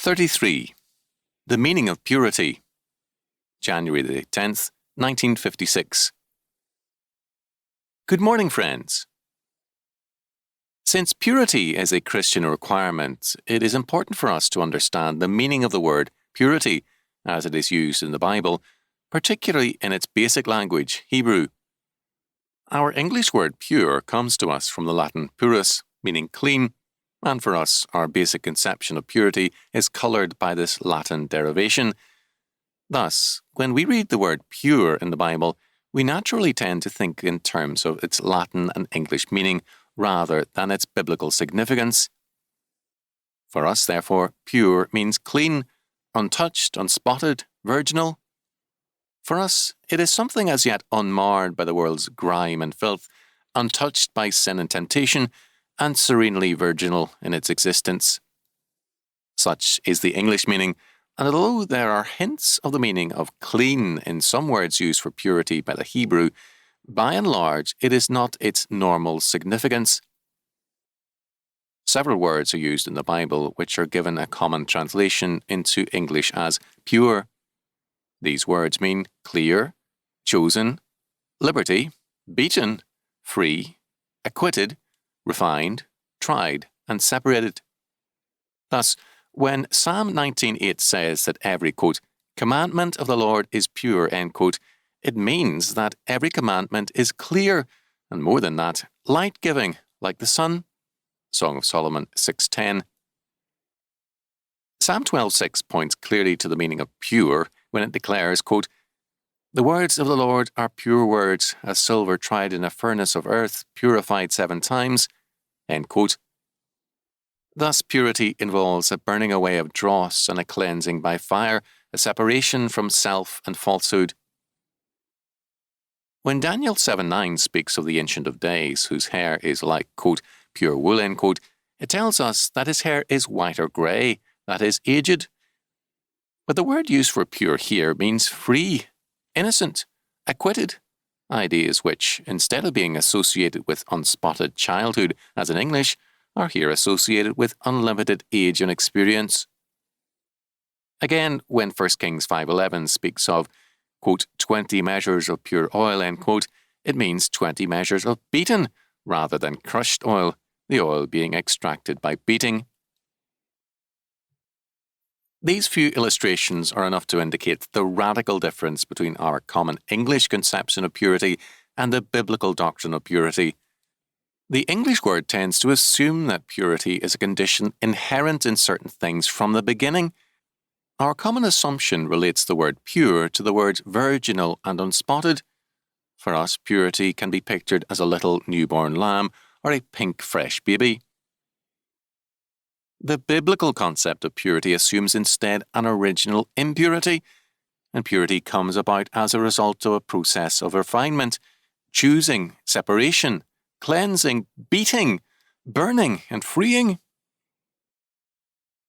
33. The meaning of purity. January the 10th, 1956. Good morning, friends. Since purity is a Christian requirement, it is important for us to understand the meaning of the word purity as it is used in the Bible, particularly in its basic language, Hebrew. Our English word pure comes to us from the Latin purus, meaning clean, and for us, our basic conception of purity is coloured by this Latin derivation. Thus, when we read the word pure in the Bible, we naturally tend to think in terms of its Latin and English meaning rather than its biblical significance. For us, therefore, pure means clean, untouched, unspotted, virginal. For us, it is something as yet unmarred by the world's grime and filth, untouched by sin and temptation, and serenely virginal in its existence. Such is the English meaning, and although there are hints of the meaning of clean in some words used for purity by the Hebrew, by and large it is not its normal significance. Several words are used in the Bible which are given a common translation into English as pure. These words mean clear, chosen, liberty, beaten, free, acquitted, refined, tried, and separated. Thus, when Psalm 19:8 says that every, quote, commandment of the Lord is pure, end quote, it means that every commandment is clear, and more than that, light-giving, like the sun. Song of Solomon 6:10. Psalm 12:6 points clearly to the meaning of pure when it declares, quote, the words of the Lord are pure words, as silver tried in a furnace of earth, purified 7 times, end quote. Thus, purity involves a burning away of dross and a cleansing by fire, a separation from self and falsehood. When Daniel 7:9 speaks of the Ancient of Days, whose hair is like, quote, pure wool, end quote, it tells us that his hair is white or grey, that is, aged. But the word used for pure here means free, innocent, acquitted, ideas which, instead of being associated with unspotted childhood, as in English, are here associated with unlimited age and experience. Again, when 1 Kings 5:11 speaks of, quote, 20 measures of pure oil, end quote, it means 20 measures of beaten rather than crushed oil, the oil being extracted by beating. These few illustrations are enough to indicate the radical difference between our common English conception of purity and the biblical doctrine of purity. The English word tends to assume that purity is a condition inherent in certain things from the beginning. Our common assumption relates the word pure to the words virginal and unspotted. For us, purity can be pictured as a little newborn lamb or a pink fresh baby. The biblical concept of purity assumes instead an original impurity, and purity comes about as a result of a process of refinement, choosing, separation, cleansing, beating, burning, and freeing.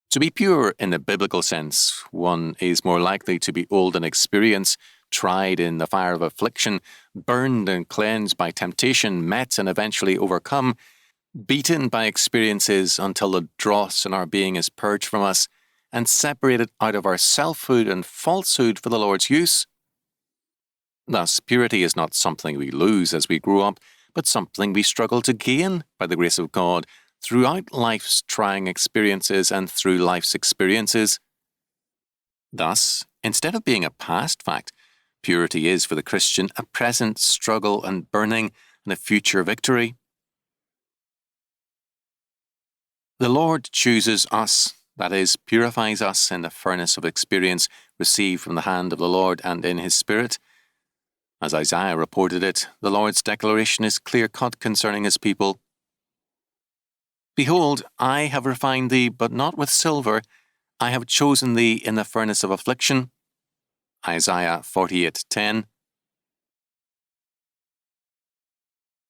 To be pure in the biblical sense, one is more likely to be old in experience, tried in the fire of affliction, burned and cleansed by temptation, met and eventually overcome, beaten by experiences until the dross in our being is purged from us, and separated out of our selfhood and falsehood for the Lord's use. Thus, purity is not something we lose as we grow up, but something we struggle to gain by the grace of God throughout life's trying experiences and through life's experiences. Thus, instead of being a past fact, purity is for the Christian a present struggle and burning and a future victory. The Lord chooses us, that is, purifies us in the furnace of experience received from the hand of the Lord and in His Spirit. As Isaiah reported it, the Lord's declaration is clear-cut concerning His people. Behold, I have refined thee, but not with silver. I have chosen thee in the furnace of affliction. Isaiah 48:10.